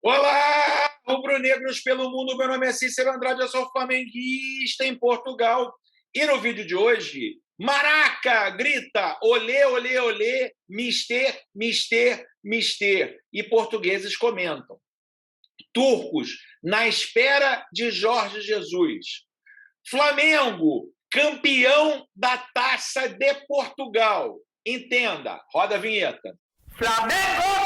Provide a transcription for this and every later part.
Olá, rubro-negros pelo mundo. Meu nome é Cícero Andrade, eu sou flamenguista em Portugal. E no vídeo de hoje, Maraca grita olê, olê, olê, mister, mister, mister. E portugueses comentam. Turcos na espera de Jorge Jesus. Flamengo, campeão da Taça de Portugal. Entenda, roda a vinheta. Flamengo!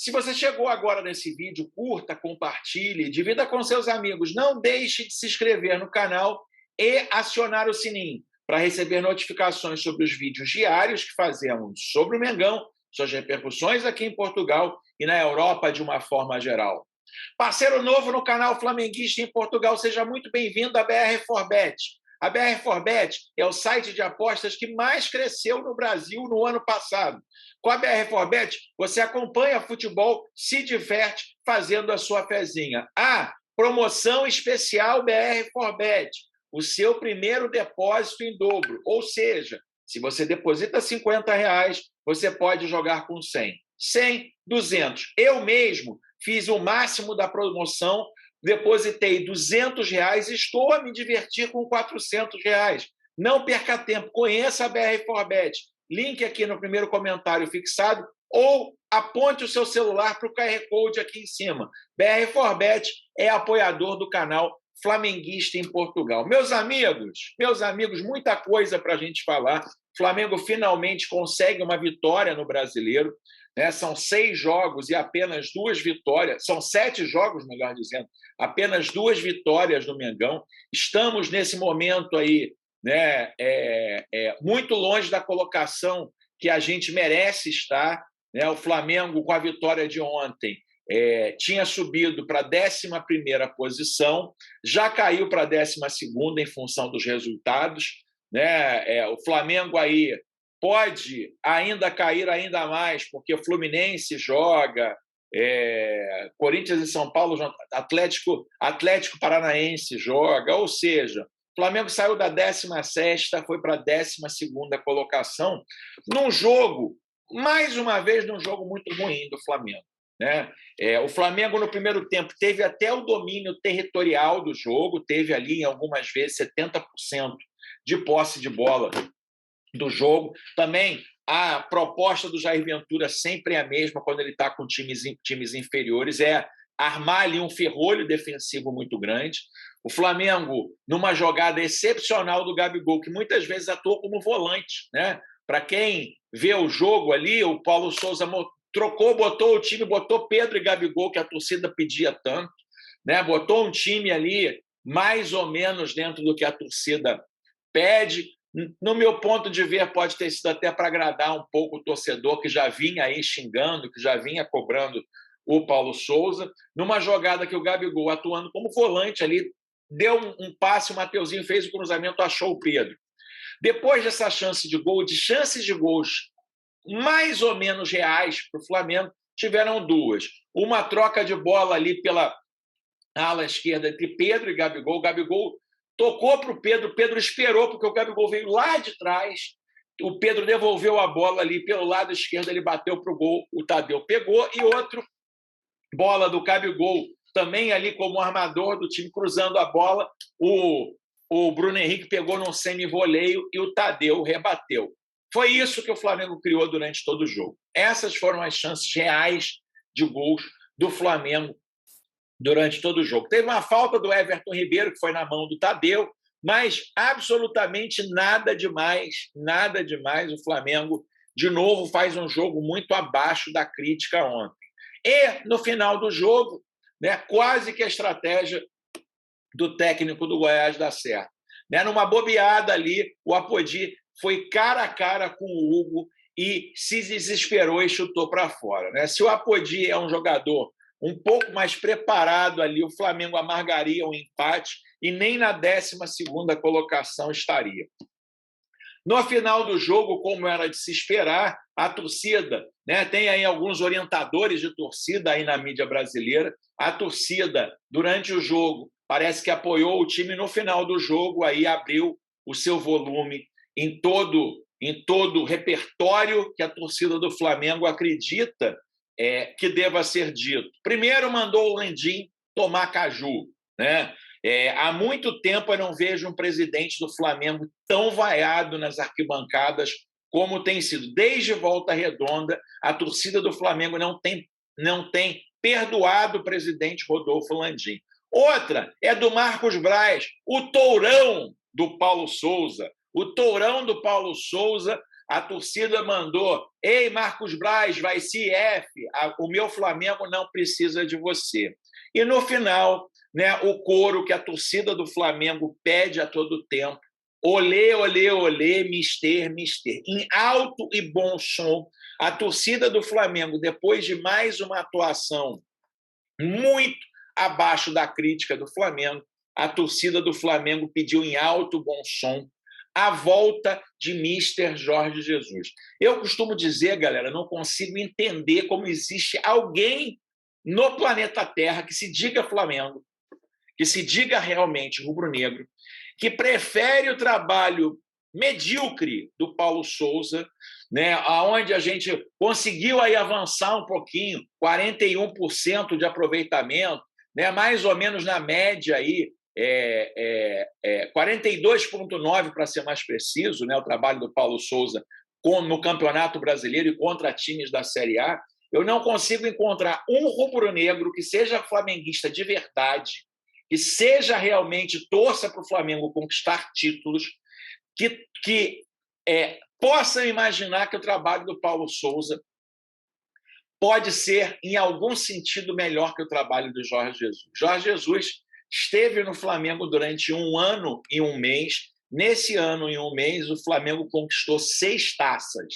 Se você chegou agora nesse vídeo, curta, compartilhe, divida com seus amigos. Não deixe de se inscrever no canal e acionar o sininho para receber notificações sobre os vídeos diários que fazemos sobre o Mengão, suas repercussões aqui em Portugal e na Europa de uma forma geral. Parceiro novo no canal Flamenguista em Portugal, seja muito bem-vindo à BR4Bet. A BR4Bet é o site de apostas que mais cresceu no Brasil no ano passado. Com a BR4Bet, você acompanha futebol, se diverte fazendo a sua fezinha. Promoção especial BR4Bet, o seu primeiro depósito em dobro. Ou seja, se você deposita R$50, você pode jogar com 100. 100, 200. Eu mesmo fiz o máximo da promoção, depositei R$200 e estou a me divertir com R$400. Não perca tempo, conheça a BR4Bet. Link aqui no primeiro comentário fixado ou aponte o seu celular para o QR Code aqui em cima. BR4Bet é apoiador do canal Flamenguista em Portugal. Meus amigos, muita coisa para a gente falar. O Flamengo finalmente consegue uma vitória no Brasileiro. São 6 jogos e apenas 2 vitórias. São 7 jogos, melhor dizendo. Apenas 2 vitórias no Mengão. Estamos nesse momento aí, muito longe da colocação que a gente merece estar. O Flamengo, com a vitória de ontem, tinha subido para a 11ª posição, já caiu para a 12ª em função dos resultados. O Flamengo aí pode ainda cair ainda mais, porque o Fluminense joga, Corinthians e São Paulo, Atlético Paranaense joga, ou seja, o Flamengo saiu da 16ª, foi para a 12ª colocação, num jogo, mais uma vez, num jogo muito ruim do Flamengo. O Flamengo, no primeiro tempo, teve até o domínio territorial do jogo, teve ali, em algumas vezes, 70% de posse de bola do jogo. Também a proposta do Jair Ventura sempre é a mesma quando ele está com times inferiores, é armar ali um ferrolho defensivo muito grande. O Flamengo, numa jogada excepcional do Gabigol, que muitas vezes atuou como volante. Para quem vê o jogo ali, o Paulo Souza trocou, botou o time, botou Pedro e Gabigol, que a torcida pedia tanto, botou um time ali mais ou menos dentro do que a torcida pede. No meu ponto de ver, pode ter sido até para agradar um pouco o torcedor que já vinha aí xingando, que já vinha cobrando o Paulo Souza. Numa jogada que o Gabigol, atuando como volante ali, deu um passe, o Mateuzinho fez o cruzamento, achou o Pedro. Depois dessa chance de gol, de chances de gols mais ou menos reais para o Flamengo, tiveram 2. Uma troca de bola ali pela ala esquerda entre Pedro e Gabigol. O Gabigol tocou para o Pedro esperou, porque o Gabigol veio lá de trás, o Pedro devolveu a bola ali pelo lado esquerdo, ele bateu para o gol, o Tadeu pegou, e outro bola do Gabigol, também ali como armador do time, cruzando a bola, o Bruno Henrique pegou num semi-voleio e o Tadeu rebateu. Foi isso que o Flamengo criou durante todo o jogo. Essas foram as chances reais de gols do Flamengo durante todo o jogo. Teve uma falta do Everton Ribeiro, que foi na mão do Tadeu, mas absolutamente nada demais, nada demais. O Flamengo, de novo, faz um jogo muito abaixo da crítica ontem. E, no final do jogo, quase que a estratégia do técnico do Goiás dá certo. Numa bobeada ali, o Apodi foi cara a cara com o Hugo e se desesperou e chutou para fora. Se o Apodi é um jogador um pouco mais preparado ali, o Flamengo amargaria um empate e nem na 12ª colocação estaria. No final do jogo, como era de se esperar, a torcida, tem aí alguns orientadores de torcida aí na mídia brasileira, a torcida, durante o jogo, parece que apoiou o time. No final do jogo, aí abriu o seu volume em todo o repertório que a torcida do Flamengo acredita que deva ser dito. Primeiro, mandou o Landim tomar caju, né? Há muito tempo eu não vejo um presidente do Flamengo tão vaiado nas arquibancadas como tem sido. Desde Volta Redonda, a torcida do Flamengo não tem perdoado o presidente Rodolfo Landim. Outra é do Marcos Braz, o tourão do Paulo Souza. O tourão do Paulo Souza, a torcida mandou: ei, Marcos Braz, vai se F, o meu Flamengo não precisa de você. E no final, né, o coro que a torcida do Flamengo pede a todo tempo: olê, olê, olê, mister, mister. Em alto e bom som, a torcida do Flamengo, depois de mais uma atuação muito abaixo da crítica do Flamengo, a torcida do Flamengo pediu em alto e bom som a volta de Mister Jorge Jesus. Eu costumo dizer, galera, não consigo entender como existe alguém no planeta Terra que se diga Flamengo, que se diga realmente rubro-negro, que prefere o trabalho medíocre do Paulo Souza, né, onde a gente conseguiu aí avançar um pouquinho, 41% de aproveitamento, né, mais ou menos na média aí, 42,9% para ser mais preciso, né, o trabalho do Paulo Souza no Campeonato Brasileiro e contra times da Série A. Eu não consigo encontrar um rubro-negro que seja flamenguista de verdade, que seja realmente torça para o Flamengo conquistar títulos, que possam imaginar que o trabalho do Paulo Souza pode ser, em algum sentido, melhor que o trabalho do Jorge Jesus. Jorge Jesus esteve no Flamengo durante 1 ano e 1 mês. Nesse ano e 1 mês, o Flamengo conquistou 6 taças,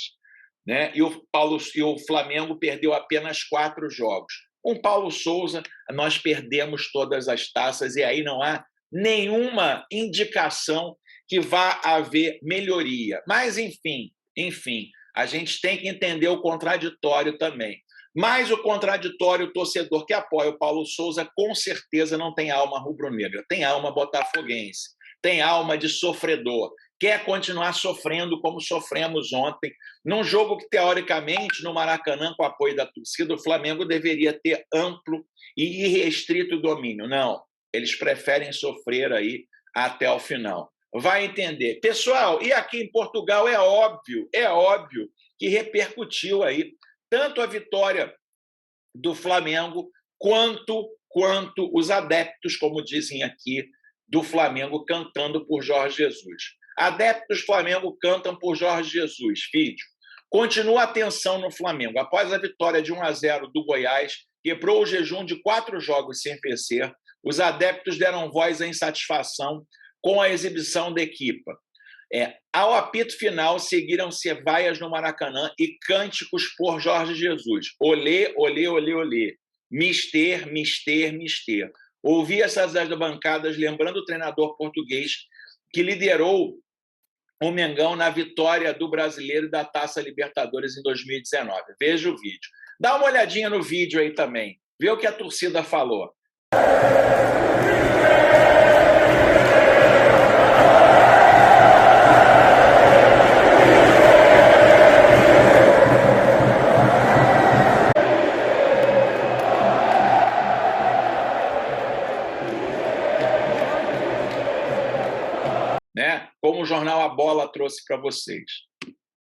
né? E o Flamengo perdeu apenas 4 jogos. Com Paulo Souza, nós perdemos todas as taças e aí não há nenhuma indicação que vá haver melhoria. Mas, enfim, a gente tem que entender o contraditório também. Mas o contraditório, o torcedor que apoia o Paulo Souza, com certeza não tem alma rubro-negra, tem alma botafoguense, tem alma de sofredor, quer continuar sofrendo como sofremos ontem, num jogo que, teoricamente, no Maracanã, com o apoio da torcida, o Flamengo deveria ter amplo e irrestrito domínio. Não, eles preferem sofrer aí até o final. Vai entender. Pessoal, e aqui em Portugal é óbvio que repercutiu aí tanto a vitória do Flamengo quanto os adeptos, como dizem aqui, do Flamengo cantando por Jorge Jesus. Adeptos do Flamengo cantam por Jorge Jesus. Vídeo. Continua a tensão no Flamengo. Após a vitória de 1-0 do Goiás, quebrou o jejum de 4 jogos sem vencer, os adeptos deram voz à insatisfação com a exibição da equipa. Ao apito final, seguiram-se vaias no Maracanã e cânticos por Jorge Jesus. Olê, olê, olê, olê. Mister, mister, mister. Ouvi essas bancadas lembrando o treinador português que liderou o Mengão na vitória do Brasileiro da Taça Libertadores em 2019. Veja o vídeo. Dá uma olhadinha no vídeo aí também. Vê o que a torcida falou. Né? Como o jornal A Bola trouxe para vocês.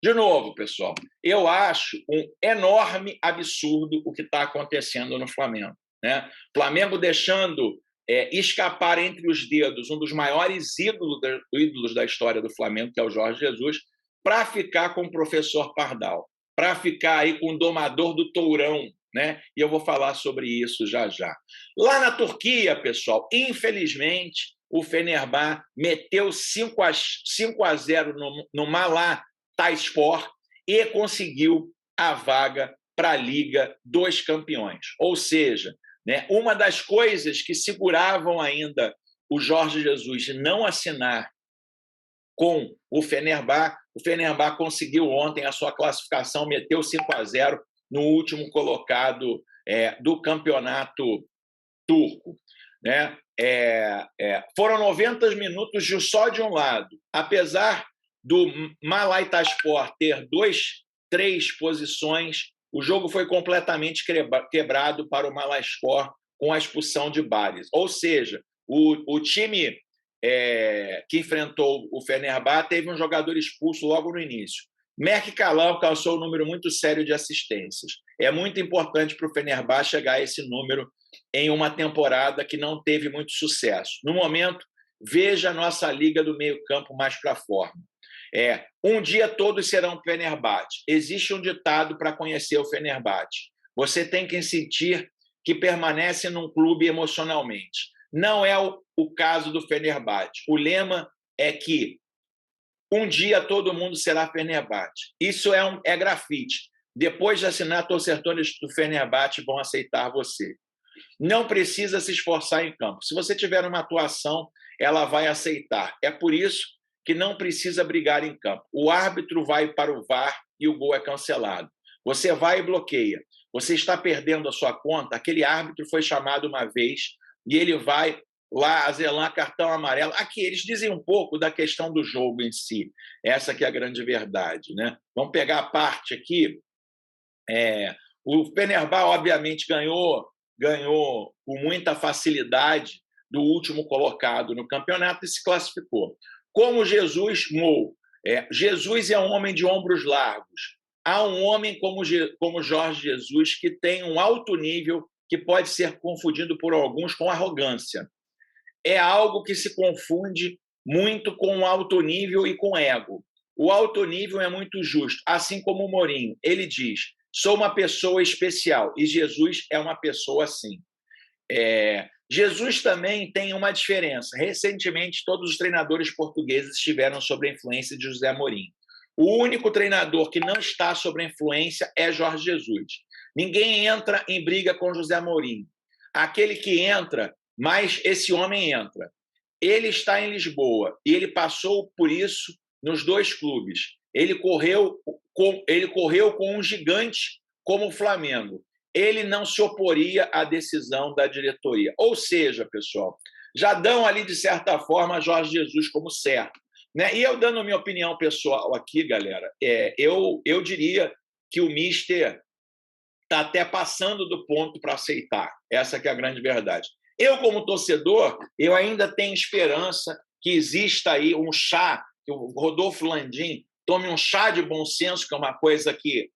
De novo, pessoal, eu acho um enorme absurdo o que está acontecendo no Flamengo. Né? Flamengo deixando escapar entre os dedos um dos maiores ídolos da história do Flamengo, que é o Jorge Jesus, para ficar com o professor Pardal, para ficar aí com o domador do Tourão, né? E eu vou falar sobre isso já já. Lá na Turquia, pessoal, infelizmente, o Fenerbahçe meteu 5-0 no Malatyaspor e conseguiu a vaga para a Liga dos Campeões. Ou seja, né, uma das coisas que seguravam ainda o Jorge Jesus de não assinar com o Fenerbahçe conseguiu ontem a sua classificação, meteu 5-0 no último colocado do campeonato turco. Né? Foram 90 minutos só de um lado. Apesar do Malatyaspor ter 3 posições o jogo foi completamente quebrado para o Malaspor com a expulsão de Baris. Ou seja, o time que enfrentou o Fenerbahçe teve um jogador expulso logo no início. Merk Kalan alcançou um número muito sério de assistências. É muito importante para o Fenerbahçe chegar a esse número em uma temporada que não teve muito sucesso. No momento, veja a nossa liga do meio-campo mais para fora. Um dia todos serão Fenerbahçe. Existe um ditado para conhecer o Fenerbahçe. Você tem que sentir que permanece num clube emocionalmente. Não é o caso do Fenerbahçe. O lema é que um dia todo mundo será Fenerbahçe. Isso é grafite. Depois de assinar, torcedores do Fenerbahçe vão aceitar você. Não precisa se esforçar em campo. Se você tiver uma atuação, ela vai aceitar. É por isso que não precisa brigar em campo. O árbitro vai para o VAR e o gol é cancelado. Você vai e bloqueia. Você está perdendo a sua conta. Aquele árbitro foi chamado uma vez e ele vai lá azelar cartão amarelo. Aqui, eles dizem um pouco da questão do jogo em si. Essa que é a grande verdade, né? Vamos pegar a parte aqui. O Fenerbahçe, obviamente, ganhou com muita facilidade do último colocado no campeonato e se classificou. Como Jesus, Jesus é um homem de ombros largos. Há um homem como Jorge Jesus que tem um alto nível que pode ser confundido por alguns com arrogância. É algo que se confunde muito com o alto nível e com ego. O alto nível é muito justo, assim como o Mourinho. Ele diz, sou uma pessoa especial, e Jesus é uma pessoa assim. Jesus também tem uma diferença. Recentemente, todos os treinadores portugueses estiveram sob a influência de José Mourinho. O único treinador que não está sob a influência é Jorge Jesus. Ninguém entra em briga com José Mourinho. Aquele que entra, mas esse homem entra. Ele está em Lisboa e ele passou por isso nos dois clubes. Ele correu com um gigante como o Flamengo. Ele não se oporia à decisão da diretoria. Ou seja, pessoal, já dão ali, de certa forma, Jorge Jesus como certo. Né? E eu, dando a minha opinião pessoal aqui, galera, eu diria que o Mister está até passando do ponto para aceitar. Essa que é a grande verdade. Eu, como torcedor, eu ainda tenho esperança que exista aí um chá, que o Rodolfo Landim tome um chá de bom senso, que é uma coisa que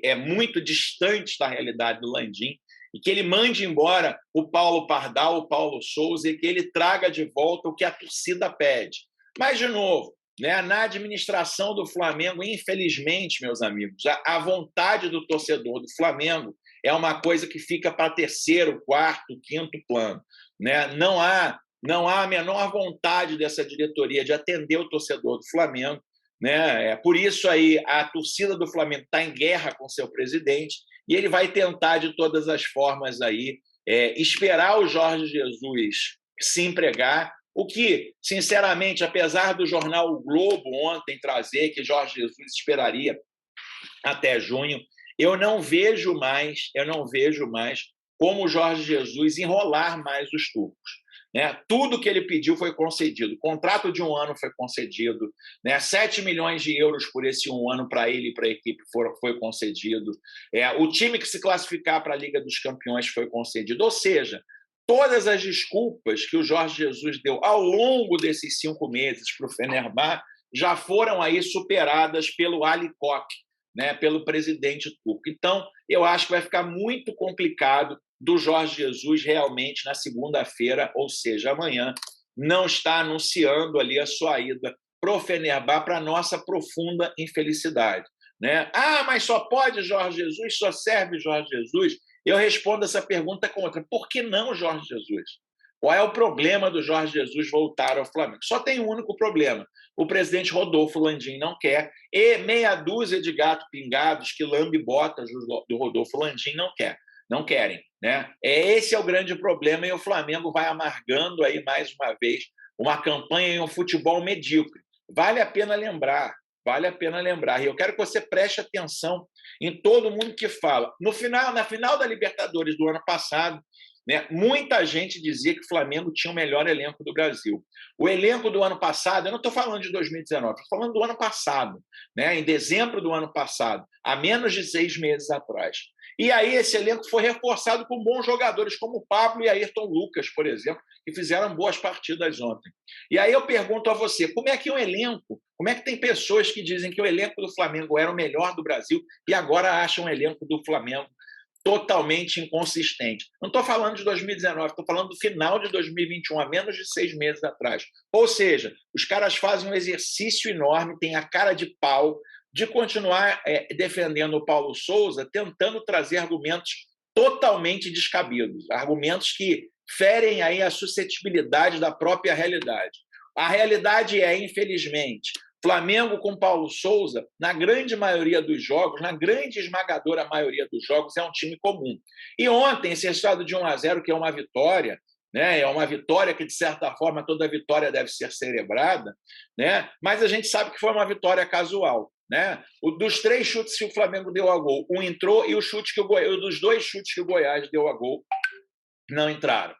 é muito distante da realidade do Landim, e que ele mande embora o Paulo Pardal, o Paulo Souza, e que ele traga de volta o que a torcida pede. Mas, de novo, né, na administração do Flamengo, infelizmente, meus amigos, a vontade do torcedor do Flamengo é uma coisa que fica para terceiro, quarto, quinto plano. Né? Não há a menor vontade dessa diretoria de atender o torcedor do Flamengo. Né? Por isso aí a torcida do Flamengo está em guerra com seu presidente e ele vai tentar de todas as formas aí esperar o Jorge Jesus se empregar, o que, sinceramente, apesar do jornal O Globo ontem trazer que Jorge Jesus esperaria até junho, eu não vejo mais como o Jorge Jesus enrolar mais os turcos. Né? Tudo que ele pediu foi concedido. O contrato de 1 ano foi concedido. Né? 7 milhões de euros por esse 1 ano para ele e para a equipe foi concedido. O time que se classificar para a Liga dos Campeões foi concedido. Ou seja, todas as desculpas que o Jorge Jesus deu ao longo desses 5 meses para o Fenerbahçe já foram aí superadas pelo Ali Koç, né? Pelo presidente turco. Então, eu acho que vai ficar muito complicado do Jorge Jesus realmente na segunda-feira, ou seja, amanhã, não está anunciando ali a sua ida para o Fenerbahçe, para a nossa profunda infelicidade. Né? Mas só pode Jorge Jesus? Só serve Jorge Jesus? Eu respondo essa pergunta com outra. Por que não Jorge Jesus? Qual é o problema do Jorge Jesus voltar ao Flamengo? Só tem um único problema. O presidente Rodolfo Landim não quer e meia dúzia de gatos pingados que lambe botas do Rodolfo Landim não querem. Né? Esse é o grande problema e o Flamengo vai amargando aí mais uma vez uma campanha em um futebol medíocre. Vale a pena lembrar. E eu quero que você preste atenção em todo mundo que fala. Na final da Libertadores do ano passado, né? Muita gente dizia que o Flamengo tinha o melhor elenco do Brasil. O elenco do ano passado, eu não estou falando de 2019, estou falando do ano passado, né? Em dezembro do ano passado, há menos de 6 meses atrás. E aí esse elenco foi reforçado com bons jogadores, como o Pablo e Ayrton Lucas, por exemplo, que fizeram boas partidas ontem. E aí eu pergunto a você, como é que um elenco, como é que tem pessoas que dizem que o elenco do Flamengo era o melhor do Brasil e agora acham o elenco do Flamengo totalmente inconsistente? Não estou falando de 2019, estou falando do final de 2021, há menos de 6 meses atrás. Ou seja, os caras fazem um exercício enorme, têm a cara de pau de continuar defendendo o Paulo Souza, tentando trazer argumentos totalmente descabidos, argumentos que ferem aí a suscetibilidade da própria realidade. A realidade é, infelizmente, Flamengo com Paulo Souza, na grande maioria dos jogos, na grande esmagadora maioria dos jogos, é um time comum. E ontem, esse resultado de 1-0, que é uma vitória, né? É uma vitória que, de certa forma, toda vitória deve ser celebrada, né? Mas a gente sabe que foi uma vitória casual. Né? Dos 3 chutes que o Flamengo deu a gol, um entrou e dos 2 chutes que o Goiás deu a gol não entraram.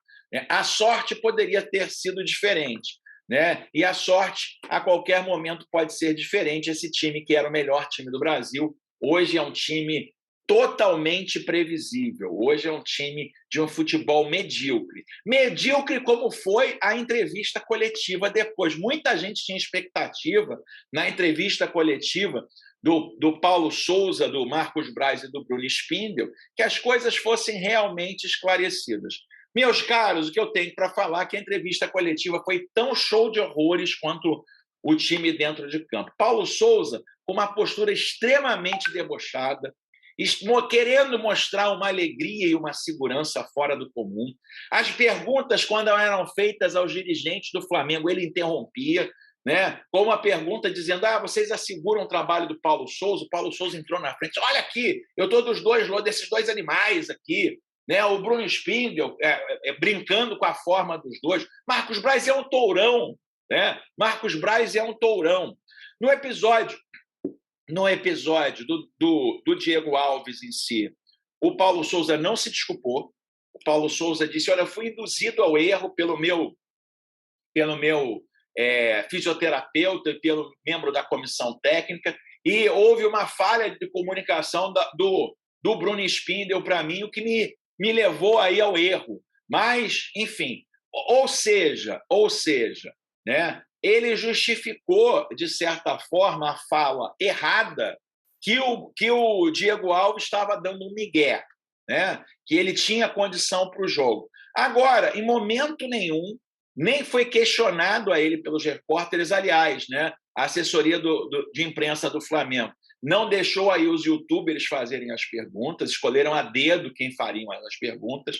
A sorte poderia ter sido diferente, né? E a sorte, a qualquer momento, pode ser diferente. Esse time, que era o melhor time do Brasil, hoje é um time totalmente previsível. Hoje é um time de um futebol medíocre. Medíocre como foi a entrevista coletiva depois. Muita gente tinha expectativa na entrevista coletiva do Paulo Souza, do Marcos Braz e do Bruno Spindel, que as coisas fossem realmente esclarecidas. Meus caros, o que eu tenho para falar é que a entrevista coletiva foi tão show de horrores quanto o time dentro de campo. Paulo Souza, com uma postura extremamente debochada, querendo mostrar uma alegria e uma segurança fora do comum. As perguntas, quando eram feitas aos dirigentes do Flamengo, ele interrompia, né? Com uma pergunta dizendo: vocês asseguram o trabalho do Paulo Souza? O Paulo Souza entrou na frente: olha aqui, eu estou desses dois animais aqui. Né? O Bruno Spindel brincando com a forma dos dois. Marcos Braz é um tourão. Né? Marcos Braz é um tourão. No episódio do Diego Alves em si, o Paulo Souza não se desculpou. O Paulo Souza disse: olha, eu fui induzido ao erro pelo meu fisioterapeuta e pelo membro da comissão técnica, e houve uma falha de comunicação do Bruno Spindel para mim, o que me levou aí ao erro. Mas, enfim, ou seja, né, ele justificou, de certa forma, a fala errada que o Diego Alves estava dando um migué, né, que ele tinha condição para o jogo. Agora, em momento nenhum, nem foi questionado a ele pelos repórteres. Aliás, né, a assessoria de imprensa do Flamengo não deixou aí os youtubers fazerem as perguntas, escolheram a dedo quem fariam as perguntas.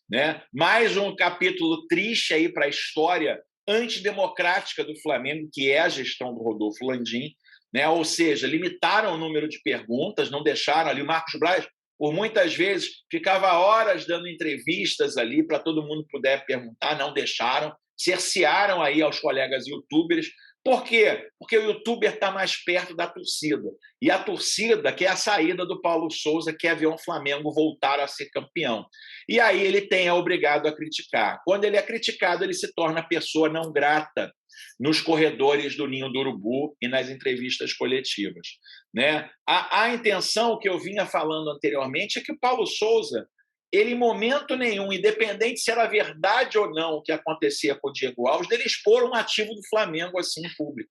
Né? Mais um capítulo triste aí para a história antidemocrática do Flamengo, que é a gestão do Rodolfo Landim. Né? Ou seja, limitaram o número de perguntas, não deixaram ali. O Marcos Braz, por muitas vezes, ficava horas dando entrevistas ali para todo mundo poder perguntar, não deixaram, cercearam aí aos colegas youtubers. Por quê? Porque o youtuber está mais perto da torcida. E a torcida quer a saída do Paulo Souza, quer ver o Flamengo voltar a ser campeão. E aí ele é obrigado a criticar. Quando ele é criticado, ele se torna pessoa não grata nos corredores do Ninho do Urubu e nas entrevistas coletivas. Né? A intenção que eu vinha falando anteriormente é que o Paulo Souza, ele, em momento nenhum, independente se era verdade ou não o que acontecia com o Diego Alves, dele expor um ativo do Flamengo assim em público.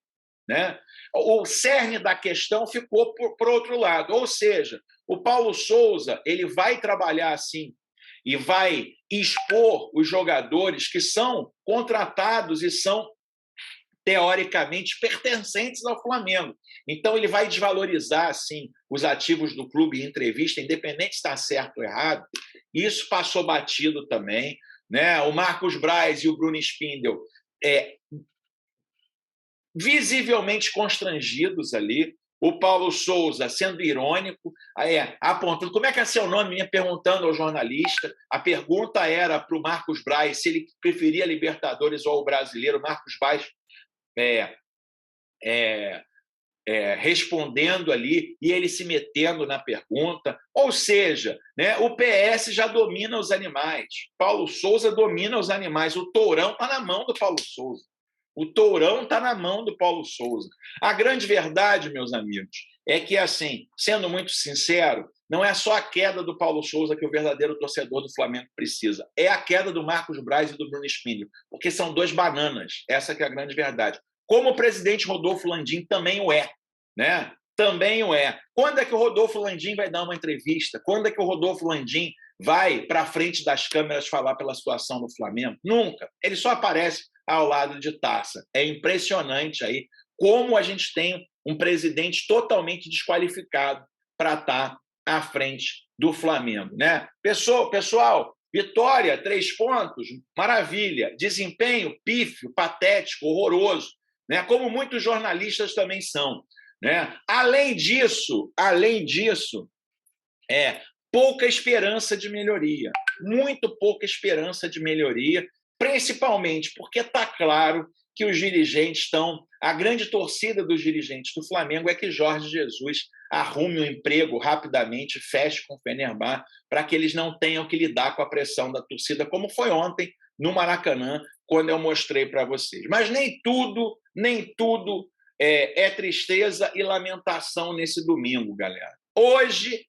Né? O cerne da questão ficou por outro lado. Ou seja, o Paulo Souza ele vai trabalhar assim e vai expor os jogadores que são contratados e são teoricamente pertencentes ao Flamengo. Então, ele vai desvalorizar, assim, os ativos do clube em entrevista, independente se está certo ou errado. Isso passou batido também. Né? O Marcos Braz e o Bruno Spindel visivelmente constrangidos ali. O Paulo Souza sendo irônico, apontando como é que é seu nome, me perguntando ao jornalista. A pergunta era para o Marcos Braz se ele preferia a Libertadores ou o Brasileiro. O Marcos Braz respondendo ali e ele se metendo na pergunta. Ou seja, né, o PS já domina os animais. Paulo Souza domina os animais. O tourão está na mão do Paulo Souza. O tourão está na mão do Paulo Souza. A grande verdade, meus amigos, é que, assim, sendo muito sincero, não é só a queda do Paulo Souza que o verdadeiro torcedor do Flamengo precisa. É a queda do Marcos Braz e do Bruno Spindler, porque são dois bananas. Essa que é a grande verdade. Como o presidente Rodolfo Landim também o é, né? Também o é. Quando é que o Rodolfo Landim vai dar uma entrevista? Quando é que o Rodolfo Landim vai para frente das câmeras falar pela situação do Flamengo? Nunca. Ele só aparece ao lado de Taça. É impressionante aí como a gente tem um presidente totalmente desqualificado para estar à frente do Flamengo, né? Pessoal, vitória, 3 pontos, maravilha. Desempenho pífio, patético, horroroso, né? Como muitos jornalistas também são, né? Além disso, pouca esperança de melhoria, muito pouca esperança de melhoria, principalmente porque está claro que os dirigentes estão... A grande torcida dos dirigentes do Flamengo é que Jorge Jesus arrume um emprego rapidamente, feche com o Fenerbahçe, para que eles não tenham que lidar com a pressão da torcida, como foi ontem no Maracanã, quando eu mostrei para vocês. Mas nem tudo é tristeza e lamentação nesse domingo, galera. Hoje,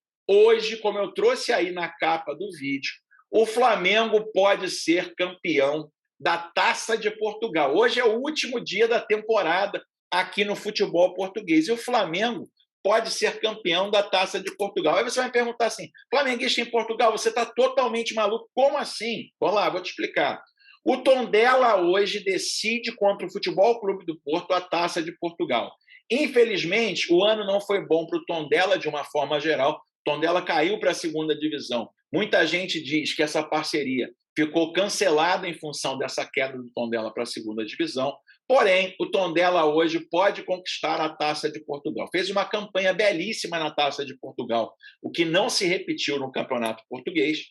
como eu trouxe aí na capa do vídeo, o Flamengo pode ser campeão da Taça de Portugal. Hoje é o último dia da temporada aqui no futebol português. E o Flamengo pode ser campeão da Taça de Portugal. Aí você vai me perguntar assim, flamenguista em Portugal, você está totalmente maluco? Como assim? Vamos lá, vou te explicar. O Tondela hoje decide contra o Futebol Clube do Porto a Taça de Portugal. Infelizmente, o ano não foi bom para o Tondela de uma forma geral. O Tondela caiu para a segunda divisão. Muita gente diz que essa parceria ficou cancelada em função dessa queda do Tondela para a segunda divisão. Porém, o Tondela hoje pode conquistar a Taça de Portugal. Fez uma campanha belíssima na Taça de Portugal, o que não se repetiu no Campeonato Português.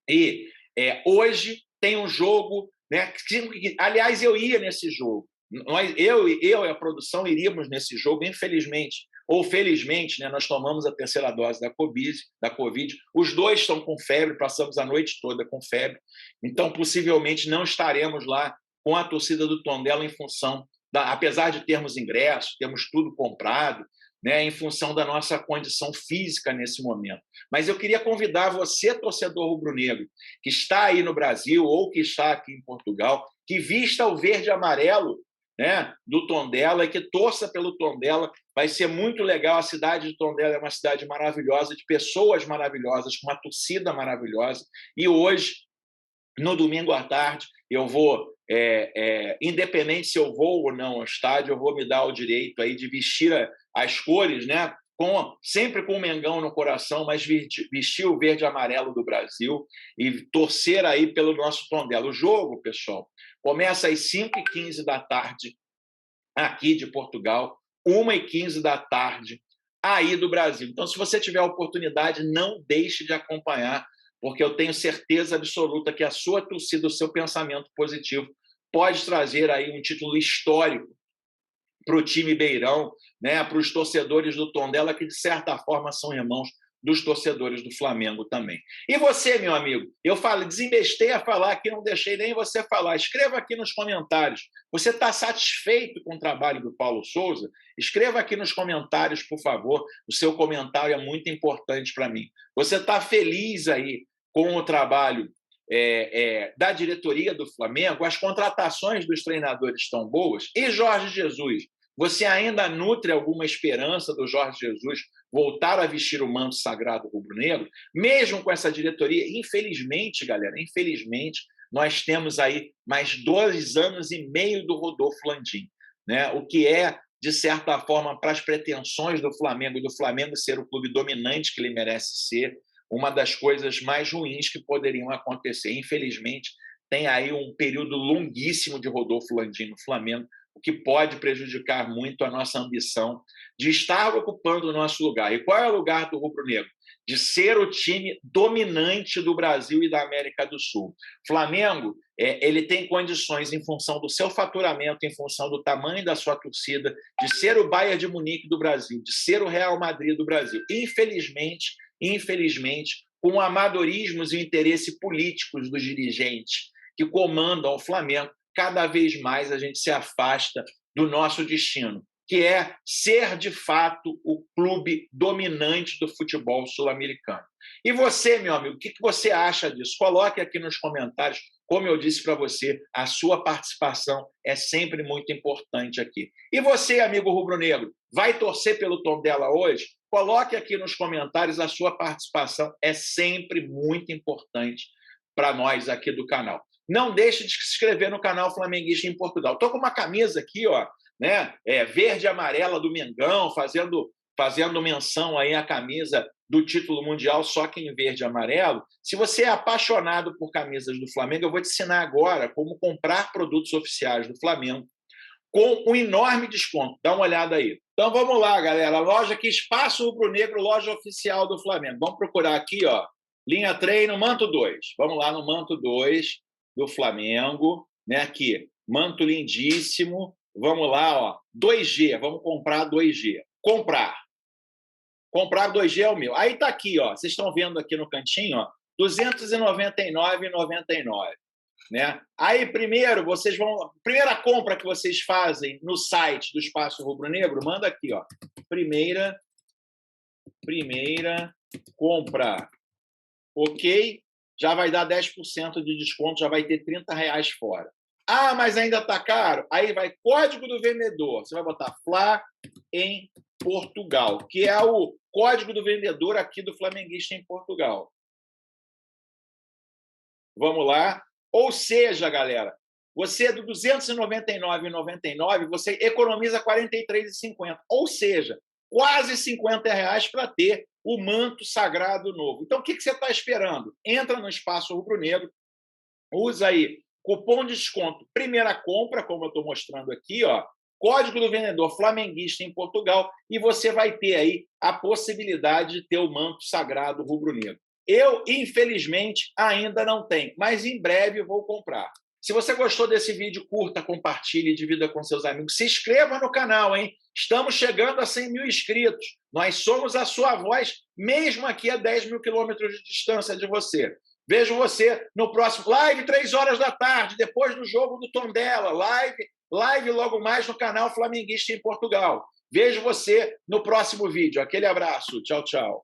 E hoje tem um jogo, né? Aliás, eu ia nesse jogo. Eu e a produção iríamos nesse jogo, infelizmente, ou felizmente, né, nós tomamos a terceira dose da Covid. Os dois estão com febre, passamos a noite toda com febre. Então, possivelmente, não estaremos lá com a torcida do Tondela em função, apesar de termos ingressos, temos tudo comprado, né, em função da nossa condição física nesse momento. Mas eu queria convidar você, torcedor rubro-negro, que está aí no Brasil ou que está aqui em Portugal, que vista o verde e amarelo, né, do Tondela e que torça pelo Tondela. Vai ser muito legal. A cidade de Tondela é uma cidade maravilhosa, de pessoas maravilhosas, com uma torcida maravilhosa. E hoje, no domingo à tarde, eu vou, independente se eu vou ou não ao estádio, eu vou me dar o direito aí de vestir as cores, né, sempre com o Mengão no coração, mas vestir o verde e amarelo do Brasil e torcer aí pelo nosso Tondela. O jogo, pessoal, começa às 5h15 da tarde aqui de Portugal, 1h15 da tarde aí do Brasil. Então, se você tiver a oportunidade, não deixe de acompanhar, porque eu tenho certeza absoluta que a sua torcida, o seu pensamento positivo, pode trazer aí um título histórico para o time Beirão, né, para os torcedores do Tondela, que, de certa forma, são irmãos dos torcedores do Flamengo também. E você, meu amigo, eu desembestei a falar aqui, não deixei nem você falar. Escreva aqui nos comentários. Você está satisfeito com o trabalho do Paulo Souza? Escreva aqui nos comentários, por favor. O seu comentário é muito importante para mim. Você está feliz aí com o trabalho da diretoria do Flamengo? As contratações dos treinadores estão boas? E Jorge Jesus? Você ainda nutre alguma esperança do Jorge Jesus voltar a vestir o manto sagrado rubro-negro? Mesmo com essa diretoria, infelizmente, galera, nós temos aí mais 2 anos e meio do Rodolfo Landim, né? O que é, de certa forma, para as pretensões do Flamengo ser o clube dominante que ele merece ser, uma das coisas mais ruins que poderiam acontecer. Infelizmente, tem aí um período longuíssimo de Rodolfo Landim no Flamengo, o que pode prejudicar muito a nossa ambição de estar ocupando o nosso lugar. E qual é o lugar do rubro-negro? de ser o time dominante do Brasil e da América do Sul. O Flamengo, ele tem condições, em função do seu faturamento, em função do tamanho da sua torcida, de ser o Bayern de Munique do Brasil, de ser o Real Madrid do Brasil. Infelizmente, com amadorismos e interesses políticos dos dirigentes que comandam o Flamengo, cada vez mais a gente se afasta do nosso destino, que é ser, de fato, o clube dominante do futebol sul-americano. E você, meu amigo, o que você acha disso? Coloque aqui nos comentários. Como eu disse para você, a sua participação é sempre muito importante aqui. E você, amigo rubro-negro, vai torcer pelo Tondela hoje? Coloque aqui nos comentários, a sua participação é sempre muito importante para nós aqui do canal. Não deixe de se inscrever no canal Flamenguista em Portugal. Estou com uma camisa aqui, ó, né, verde e amarela do Mengão, fazendo menção aí à camisa do título mundial, só que em verde e amarelo. Se você é apaixonado por camisas do Flamengo, eu vou te ensinar agora como comprar produtos oficiais do Flamengo com um enorme desconto. Dá uma olhada aí. Então vamos lá, galera. Loja aqui, Espaço Rubro Negro, loja oficial do Flamengo. Vamos procurar aqui, ó, linha treino, manto 2. Vamos lá no manto 2 do Flamengo, né? Aqui, manto lindíssimo. Vamos lá, ó, 2G. Vamos comprar 2G. Comprar 2G é o meu. Aí tá aqui, ó. Vocês estão vendo aqui no cantinho, ó, R$ 299,99, né? Aí primeiro primeira compra que vocês fazem no site do Espaço Rubro Negro, manda aqui, ó. Primeira compra. OK? Já vai dar 10% de desconto, já vai ter R$ 30 fora. Ah, mas ainda está caro? Aí vai código do vendedor. Você vai botar Fla em Portugal, que é o código do vendedor aqui do Flamenguista em Portugal. Vamos lá. Ou seja, galera, você do R$ 299,99, você economiza R$ 43,50. Ou seja, quase R$ 50 para ter o manto sagrado novo. Então, o que você está esperando? Entra no Espaço Rubro Negro, usa aí cupom de desconto, primeira compra, como eu estou mostrando aqui, ó, código do vendedor Flamenguista em Portugal, e você vai ter aí a possibilidade de ter o manto sagrado rubro-negro. Eu, infelizmente, ainda não tenho, mas em breve vou comprar. Se você gostou desse vídeo, curta, compartilhe, divida com seus amigos. Se inscreva no canal, hein? Estamos chegando a 100 mil inscritos. Nós somos a sua voz, mesmo aqui a 10 mil quilômetros de distância de você. Vejo você no próximo live, 3 horas da tarde, depois do jogo do Tondela. Live logo mais no canal Flamenguista em Portugal. Vejo você no próximo vídeo. Aquele abraço. Tchau, tchau.